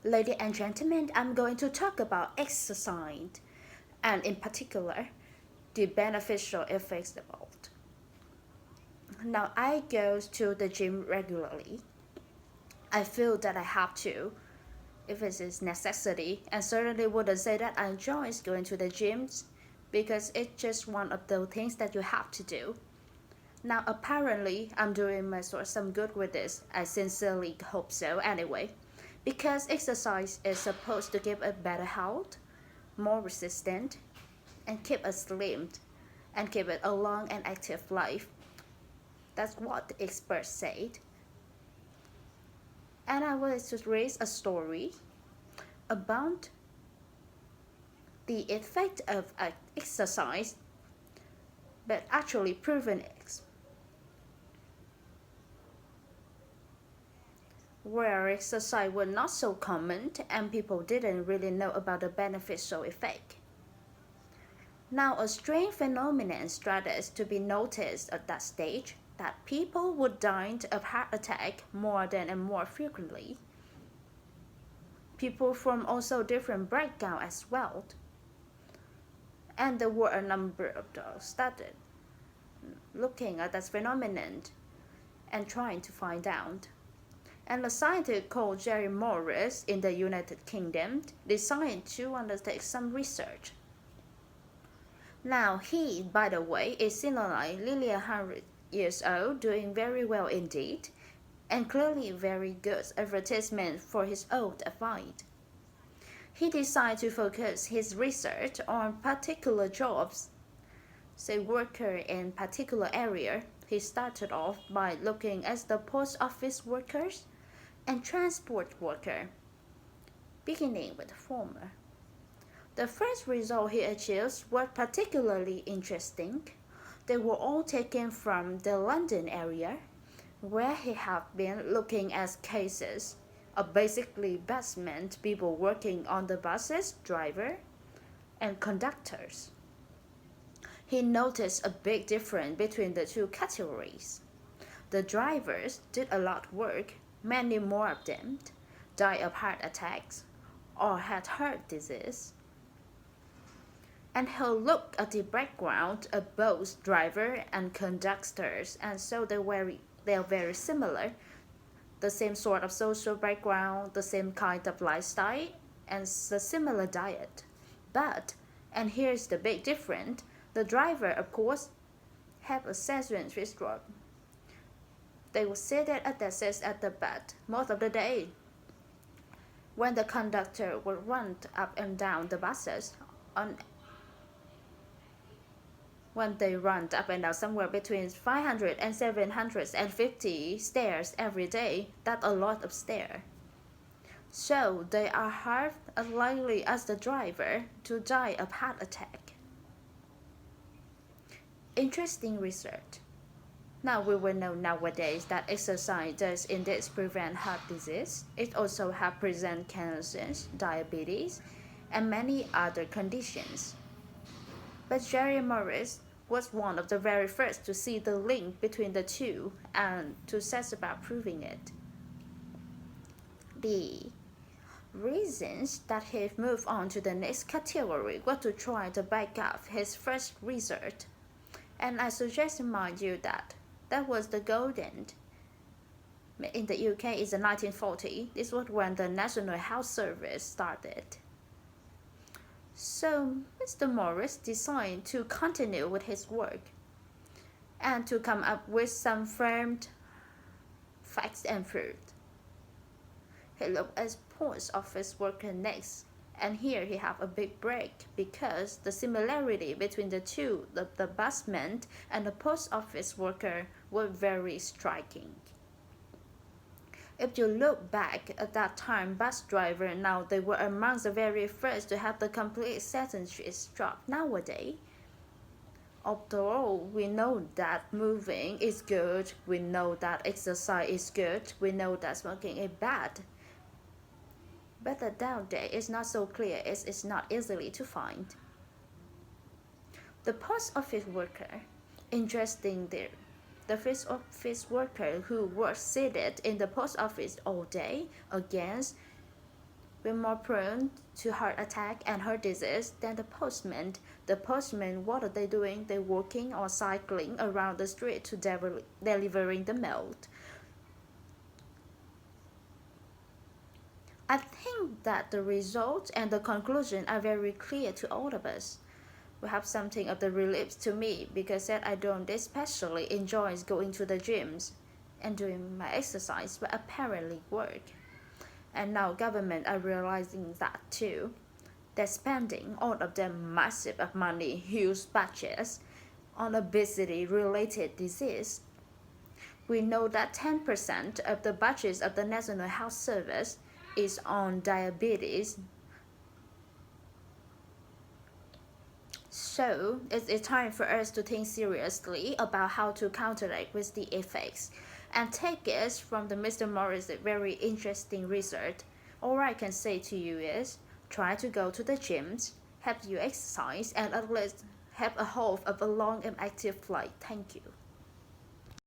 Ladies and gentlemen, I'm going to talk about exercise and in particular the beneficial effects of it. Now I go to the gym regularly. I feel that I have to if it is necessity and certainly wouldn't say that I enjoy going to the gyms because it's just one of the things that you have to do. Now apparently I'm doing myself some good with this. I sincerely hope so anyway. Because exercise is supposed to give us better health, more resistant, and keep us slim, and keep it a long and active life. That's what the experts said. And I wanted to raise a story about the effect of exercise, but actually proven where exercise was not so common and people didn't really know about the beneficial effect. Now, a strange phenomenon started to be noticed at that stage that people would die of heart attack more than and more frequently. People from also different backgrounds as well. And there were a number of those started looking at that phenomenon and trying to find out. And a scientist called Jerry Morris in the United Kingdom decided to undertake some research. Now he, by the way, is still alive, nearly 100 years old, doing very well indeed, and clearly very good advertisement for his old advice. He decided to focus his research on particular jobs, say worker in particular area. He started off by looking at the post office workers and transport worker, beginning with the former. The first result he achieved was particularly interesting. They were all taken from the London area, where he had been looking at cases of basically busmen, people working on the buses, driver, and conductors. He noticed a big difference between the two categories. The drivers did a lot of work, many more of them died of heart attacks or had heart disease. And he looked at the background of both driver and conductors, and so they are very similar. The same sort of social background, the same kind of lifestyle, and the similar diet. But, and here's the big difference, the driver, of course, have a sedentary stroke. They would sit at their seats at the bed most of the day. When the conductor would run up and down the buses, when they run up and down somewhere between 500 and 750 stairs every day, that's a lot of stairs. So they are half as likely as the driver to die of heart attack. Interesting research. Now we will know nowadays that exercise does indeed prevent heart disease. It also helps prevent cancers, diabetes, and many other conditions. But Jerry Morris was one of the very first to see the link between the two and to set about proving it. The reasons that he moved on to the next category were to try to back up his first research. And I suggest mind you that was the golden. In the UK is the 1940. This was when the National Health Service started. So Mr. Morris decided to continue with his work and to come up with some firm facts and proof. He looked at post office worker next, and here he have a big break because the similarity between the two, the busman and the post office worker, were very striking. If you look back at that time, bus driver now they were among the very first to have the complete sedentary stroke nowadays. Although we know that moving is good, we know that exercise is good, we know that smoking is bad. But the nowadays is not so clear, it's not easily to find. The post office worker, interesting there. The post office worker who works seated in the post office all day against we're more prone to heart attack and heart disease than the postman. The postman, what are they doing? They're walking or cycling around the street to delivering the mail. I think that the results and the conclusion are very clear to all of us. We have something of the relief to me because that I don't especially enjoy going to the gyms and doing my exercise, but apparently work. And now government are realizing that too. They're spending all of their massive of money, huge budgets on obesity related disease. We know that 10% of the budget of the National Health Service is on diabetes. So it's time for us to think seriously about how to counteract with the effects and take it from the Mr. Morris' very interesting research. All I can say to you is try to go to the gyms, have you exercise, and at least have a hope of a long and active life. Thank you.